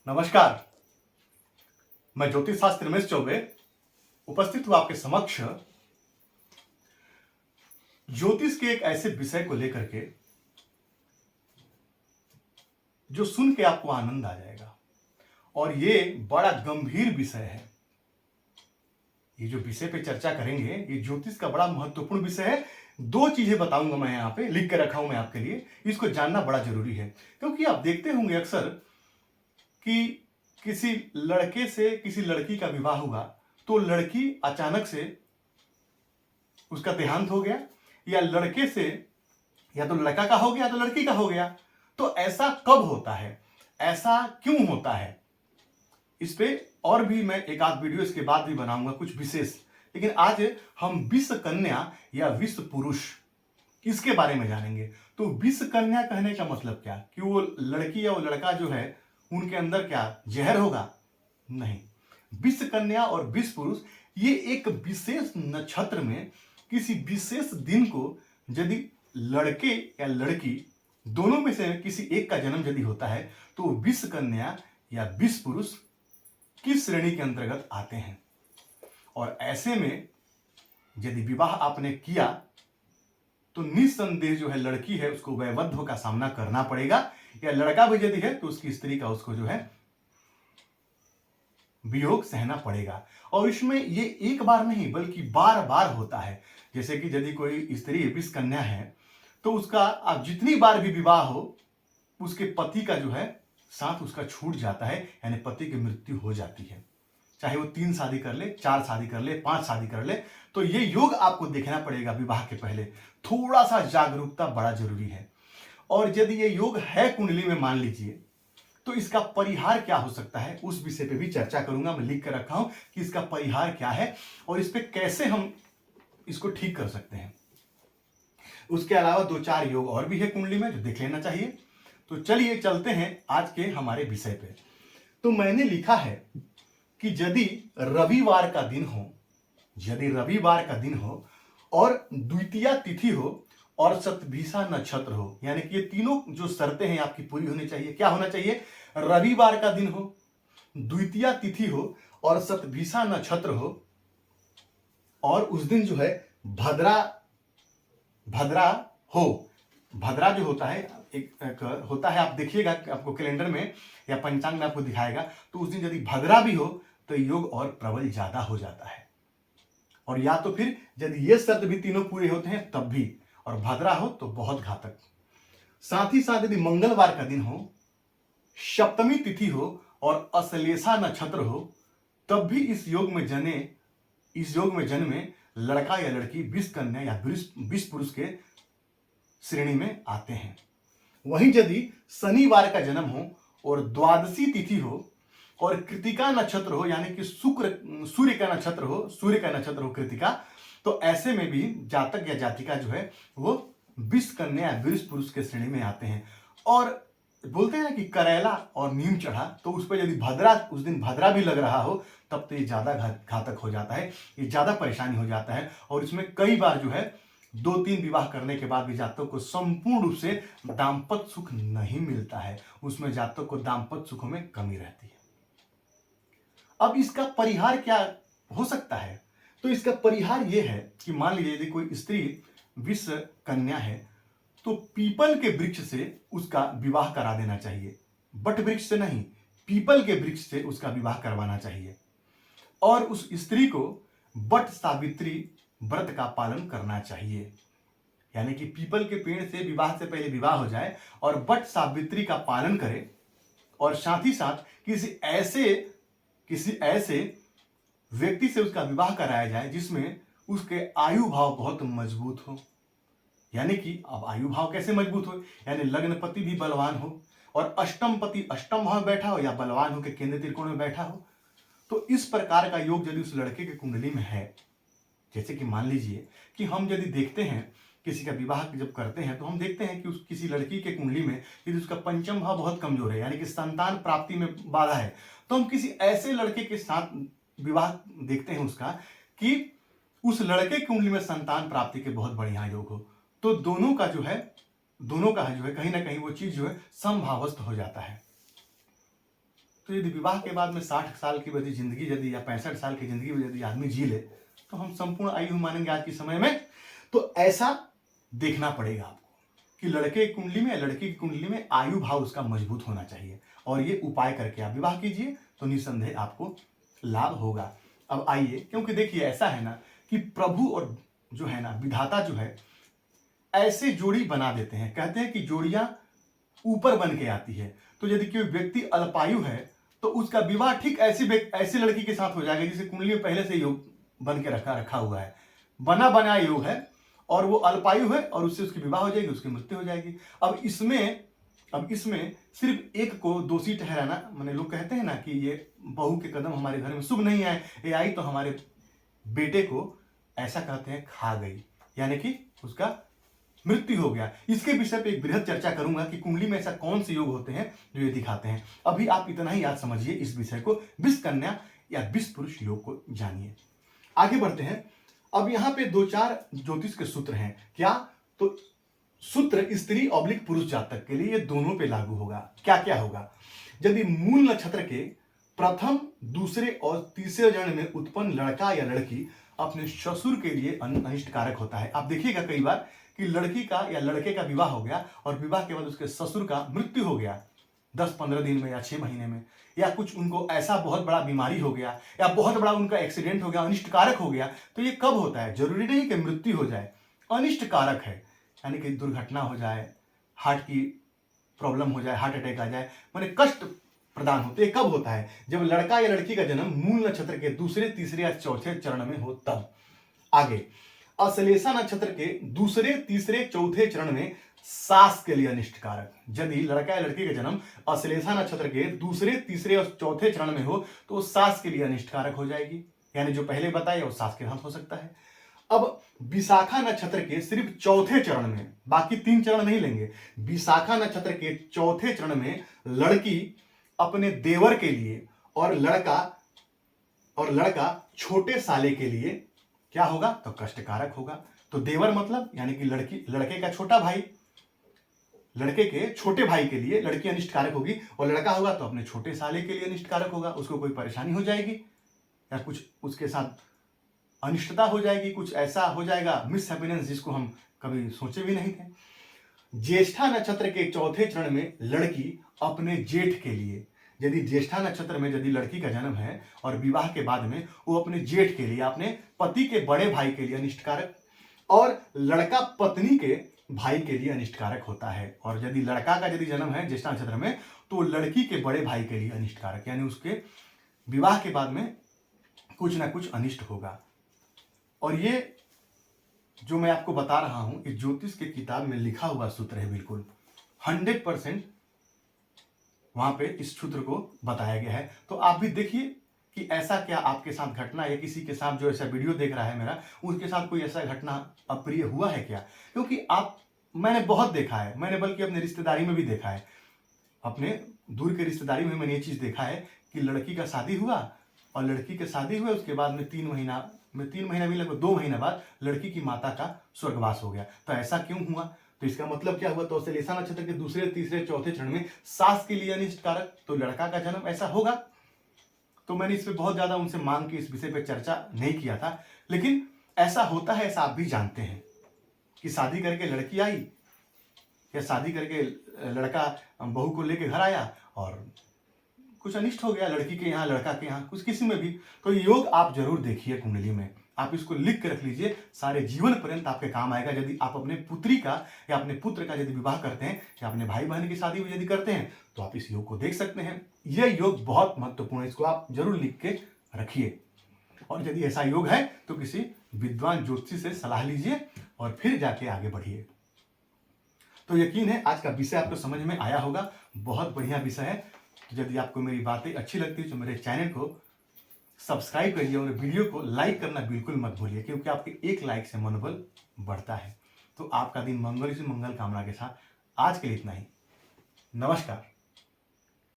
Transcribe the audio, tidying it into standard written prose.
नमस्कार। मैं ज्योतिष शास्त्री रमेश चौबे उपस्थित हूं आपके समक्ष ज्योतिष के एक ऐसे विषय को लेकर के जो सुन के आपको आनंद आ जाएगा। और ये बड़ा गंभीर विषय है। ये जो विषय पे चर्चा करेंगे ये ज्योतिष का बड़ा महत्वपूर्ण विषय है। दो चीजें बताऊंगा मैं यहाँ पे लिख के रखा हूं मैं आपके लिए। इसको जानना बड़ा जरूरी है क्योंकि आप देखते होंगे अक्सर कि किसी लड़के से किसी लड़की का विवाह हुआ तो लड़की अचानक से उसका देहांत हो गया, या लड़के से या तो लड़का का हो गया तो लड़की का हो गया। तो ऐसा कब होता है, ऐसा क्यों होता है, इस पे और भी मैं एक आध वीडियो इसके बाद भी बनाऊंगा कुछ विशेष। लेकिन आज हम विश्व कन्या या विश्व पुरुष इसके बारे में जानेंगे। तो विश्व कन्या कहने का मतलब क्या, कि वो लड़की या वो लड़का जो है उनके अंदर क्या जहर होगा? नहीं। विश्व कन्या और विश्व पुरुष ये एक विशेष नक्षत्र में किसी विशेष दिन को यदि लड़के या लड़की दोनों में से किसी एक का जन्म यदि होता है तो विश्व कन्या या विश्व पुरुष किस श्रेणी के अंतर्गत आते हैं। और ऐसे में यदि विवाह आपने किया तो निस्संदेह जो है लड़की है उसको वैवध्य का सामना करना पड़ेगा, या लड़का भी यदि है तो उसकी स्त्री का उसको जो है वियोग सहना पड़ेगा। और इसमें ये एक बार नहीं बल्कि बार बार होता है। जैसे कि यदि कोई स्त्री विश्व कन्या है तो उसका अब जितनी बार भी विवाह हो उसके पति का जो है साथ उसका छूट जाता है, यानी पति की मृत्यु हो जाती है। चाहे वो 3 शादी कर ले, 4 शादी कर ले, 5 शादी कर ले। तो ये योग आपको देखना पड़ेगा विवाह के पहले। थोड़ा सा जागरूकता बड़ा जरूरी है। और यदि ये योग है कुंडली में मान लीजिए तो इसका परिहार क्या हो सकता है उस विषय पे भी चर्चा करूंगा। मैं लिख कर रखा हूं कि इसका परिहार क्या है और इस पे कैसे हम इसको ठीक कर सकते हैं। उसके अलावा 2-4 योग और भी है कुंडली में जो देख लेना चाहिए। तो चलिए चलते हैं आज के हमारे विषय पे। तो मैंने लिखा है कि यदि रविवार का दिन हो, यदि रविवार का दिन हो और द्वितीया तिथि हो और शतभिषा नक्षत्र हो, यानी कि ये तीनों जो शर्तें हैं आपकी पूरी होनी चाहिए। क्या होना चाहिए? रविवार का दिन हो, द्वितीया तिथि हो और शतभिषा नक्षत्र हो, और उस दिन जो है भद्रा हो। भद्रा जो होता है एक होता है, आप देखिएगा आपको कैलेंडर में या पंचांग में आपको दिखाएगा। तो उस दिन यदि भद्रा भी हो तो योग और प्रबल ज्यादा हो जाता है। और या तो फिर यदि ये शर्त भी तीनों पूरे होते हैं तब भी, और भद्रा हो तो बहुत घातक। साथ ही साथ यदि मंगलवार का दिन हो, सप्तमी तिथि हो और अश्लेषा नक्षत्र हो, तब भी इस योग में जन्मे लड़का या लड़की विश्व कन्या या विश्व पुरुष के श्रेणी में आते हैं। वहीं यदि शनिवार का जन्म हो और द्वादशी तिथि हो और कृतिका नक्षत्र हो, यानी कि सूर्य का नक्षत्र हो कृतिका, तो ऐसे में भी जातक या जातिका जो है वो विश्व कन्या या विश्व पुरुष के श्रेणी में आते हैं। और बोलते हैं ना कि करेला और नीम चढ़ा, तो उस पर यदि उस दिन भद्रा भी लग रहा हो तब तो ये ज्यादा घातक हो जाता है, ये ज्यादा परेशानी हो जाता है। और इसमें कई बार जो है 2-3 विवाह करने के बाद भी जातकों को संपूर्ण रूप से दाम्पत्य सुख नहीं मिलता है, उसमें जातकों को दाम्पत्य सुखों में कमी रहती है। अब इसका परिहार क्या हो सकता है? तो इसका परिहार यह है कि मान लीजिए यदि कोई स्त्री विश्व कन्या है तो पीपल के वृक्ष से उसका विवाह करा देना चाहिए। बट वृक्ष से नहीं, पीपल के वृक्ष से उसका विवाह करवाना चाहिए। और उस स्त्री को बट सावित्री व्रत का पालन करना चाहिए, यानी कि पीपल के पेड़ से विवाह से पहले विवाह हो जाए और बट सावित्री का पालन करे। और साथ ही साथ किसी ऐसे व्यक्ति से उसका विवाह कराया जाए जिसमें उसके आयु भाव बहुत मजबूत हो। यानी कि अब आयु भाव कैसे मजबूत हो? यानी लग्नपति भी बलवान हो और अष्टम पति अष्टम भाव में बैठा हो या बलवान हो के केंद्र त्रिकोण में बैठा हो। तो इस प्रकार का योग यदि उस लड़के के कुंडली में है, जैसे कि मान लीजिए कि हम यदि देखते हैं किसी का विवाह जब करते हैं तो हम देखते हैं कि किसी लड़की के कुंडली में यदि उसका पंचम भाव बहुत कमजोर है, यानी कि संतान प्राप्ति में बाधा है, तो हम किसी ऐसे लड़के के साथ विवाह देखते हैं उसका कि उस लड़के की कुंडली में संतान प्राप्ति के बहुत बढ़िया योग हो। तो दोनों का जो है कहीं ना कहीं वो चीज जो है समभावस्थ हो जाता है। तो यदि विवाह के बाद में 60 साल की यदि जिंदगी यदि या 65 साल की जिंदगी में यदि आदमी जी ले तो हम संपूर्ण आयु मानेंगे आज के समय में। तो ऐसा देखना पड़ेगा आपको कि लड़के की कुंडली में या लड़की की कुंडली में आयु भाव उसका मजबूत होना चाहिए, और ये उपाय करके आप विवाह कीजिए तो निसंदेह आपको लाभ होगा। अब आइए, क्योंकि देखिए ऐसा है ना कि प्रभु और जो है ना विधाता जो है ऐसे जोड़ी बना देते हैं। कहते हैं कि जोड़ियां ऊपर बन के आती है। तो यदि कोई व्यक्ति अल्पायु है तो उसका विवाह ठीक ऐसी लड़की के साथ हो जाएगा जिसे कुंडली में पहले से योग बन के रखा हुआ है, बना बनाया योग है, और वो अल्पायु है और उससे उसकी विवाह हो जाएगी, उसकी मृत्यु हो जाएगी। अब इसमें सिर्फ एक को दोषी ठहराना, माने लोग कहते हैं ना कि ये बहू के कदम हमारे घर में शुभ नहीं आए, ये आई तो हमारे बेटे को ऐसा कहते हैं खा गई, यानी कि उसका मृत्यु हो गया। इसके विषय पे एक बृहद चर्चा करूंगा कि कुंडली में ऐसा कौन से योग होते हैं जो ये दिखाते हैं। अभी आप इतना ही याद समझिए इस विषय को, विष कन्या या विष पुरुष योग को जानिए। आगे बढ़ते हैं। अब यहाँ पे 2-4 ज्योतिष के सूत्र हैं। क्या? तो सूत्र स्त्री ऑब्लिक पुरुष जातक के लिए ये दोनों पे लागू होगा। क्या क्या होगा? यदि मूल नक्षत्र के प्रथम, दूसरे और तीसरे जन्म में उत्पन्न लड़का या लड़की अपने ससुर के लिए अनिष्टकारक होता है। आप देखिएगा कई बार कि लड़की का या लड़के का विवाह हो गया और विवाह के बाद उसके ससुर का मृत्यु हो गया 10-15 दिन में या 6 महीने में, या कुछ उनको ऐसा बहुत बड़ा बीमारी हो गया या बहुत बड़ा उनका एक्सीडेंट हो गया, अनिष्टकारक हो गया। तो ये कब होता है? जरूरी नहीं कि मृत्यु हो जाए, अनिष्टकारक है, यानी कि दुर्घटना हो जाए, हार्ट की प्रॉब्लम हो जाए, हार्ट अटैक आ जाए, माने कष्ट प्रदान होते। कब होता है? जब लड़का या लड़की का जन्म मूल नक्षत्र के दूसरे, तीसरे या चौथे चरण में हो तब। आगे, अश्लेषा नक्षत्र के दूसरे, तीसरे, चौथे चरण में सास के लिए अनिष्टकारक। यदि लड़का या लड़की का जन्म अश्लेषा नक्षत्र के दूसरे, तीसरे और चौथे चरण में हो तो सास के लिए अनिष्टकारक हो जाएगी, यानी जो पहले बताया वो सास के साथ हो सकता है। अब विशाखा नक्षत्र के सिर्फ चौथे चरण में, बाकी 3 चरण नहीं लेंगे, विशाखा नक्षत्र के चौथे चरण में लड़की अपने देवर के लिए और लड़का छोटे साले के लिए क्या होगा? तो कष्टकारक होगा। तो देवर मतलब यानी कि लड़के का छोटा भाई, लड़के के छोटे भाई के लिए लड़की अनिष्टकारक होगी, और लड़का होगा तो अपने छोटे साले के लिए अनिष्टकारक होगा। उसको कोई परेशानी हो जाएगी या कुछ उसके साथ अनिष्टता हो जाएगी, कुछ ऐसा हो जाएगा, मिस हैप्पीनेस, जिसको हम कभी सोचे भी नहीं थे। ज्येष्ठा नक्षत्र के चौथे चरण में लड़की अपने जेठ के लिए, यदि ज्येष्ठा नक्षत्र में यदि लड़की का जन्म है और विवाह के बाद में वो अपने जेठ के लिए, अपने पति के बड़े भाई के लिए अनिष्टकारक, और लड़का पत्नी के भाई के लिए अनिष्टकारक होता है। और यदि लड़का का यदि जन्म है ज्येष्ठा नक्षत्र में तो लड़की के बड़े भाई के लिए अनिष्टकारक, यानी उसके विवाह के बाद में कुछ ना कुछ अनिष्ट होगा। और ये जो मैं आपको बता रहा हूं इस ज्योतिष के किताब में लिखा हुआ सूत्र है, बिल्कुल 100% वहां पे इस सूत्र को बताया गया है। तो आप भी देखिए कि ऐसा क्या आपके साथ घटना या किसी के साथ जो ऐसा वीडियो देख रहा है मेरा, उसके साथ कोई ऐसा घटना अप्रिय हुआ है क्या? क्योंकि मैंने बहुत देखा है, मैंने बल्कि अपने रिश्तेदारी में भी देखा है, अपने दूर के रिश्तेदारी में मैंने ये चीज देखा है कि लड़की का शादी हुआ और लड़की के शादी हुए उसके बाद में 3 महीना भी लगभग 2 महीना बाद लड़की की माता का स्वर्गवास हो गया। तो ऐसा क्यों हुआ? तो इसका मतलब क्या हुआ? तो अश्लेषा नक्षत्र के दूसरे, तीसरे, चौथे चरण में सास के लिए अनिष्टकारक, तो लड़का का जन्म ऐसा होगा। तो मैंने इस पे बहुत ज्यादा उनसे मांग के इस विषय पे चर्चा नहीं किया था, लेकिन ऐसा होता है, ऐसा आप भी जानते हैं कि शादी करके लड़की आई या शादी करके लड़का बहू को लेके घर आया और कुछ अनिष्ट हो गया, लड़की के यहाँ, लड़का के यहाँ, कुछ किसी में भी। तो योग आप जरूर देखिए कुंडली में, आप इसको लिख के रख लीजिए, सारे जीवन पर्यंत आपके काम आएगा। यदि आप अपने पुत्री का या अपने पुत्र का यदि विवाह करते हैं या अपने भाई बहन की शादी भी यदि करते हैं तो आप इस योग को देख सकते हैं। यह योग बहुत महत्वपूर्ण है, इसको आप जरूर लिख के रखिए। और यदि ऐसा योग है तो किसी विद्वान ज्योतिषी से सलाह लीजिए और फिर जाके आगे बढ़िए। तो यकीन है आज का विषय आपको समझ में आया होगा, बहुत बढ़िया विषय है। तो यदि आपको मेरी बातें अच्छी लगती है तो मेरे चैनल को सब्सक्राइब करिए और वीडियो को लाइक करना बिल्कुल मत भूलिए, क्योंकि आपके एक लाइक से मनोबल बढ़ता है। तो आपका दिन मंगल से मंगल कामना के साथ आज के लिए इतना ही। नमस्कार।